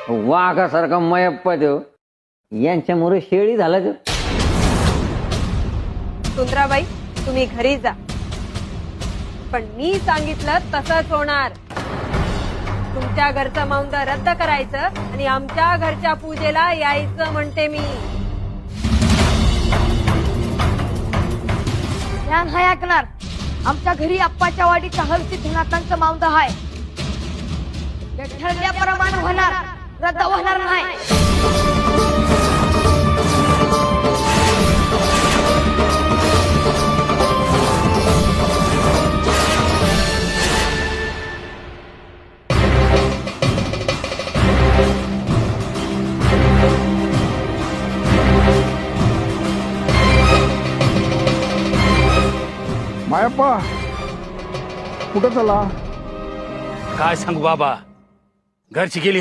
वाघासारखा मयप्पा देव यांच्यामुळे शेळी झाला ग. सुंदराबाई तुम्ही घरी जा, पण मी सांगितलं तसंच होणार. तुमच्या घरचं मौंद रद्द करायचं आणि आमच्या घरच्या पूजेला यायचं म्हणते मी. ध्यान हाय ऐकणार. आमच्या घरी आप्पाच्या वाडीच्या हरसिद्धनाथांचं माउंद हाय. ते ठरल्याप्रमाणे होणार, रद्द होणार नाही. मायप्पा कुठं चला? काय सांगू बाबा, घरची गेली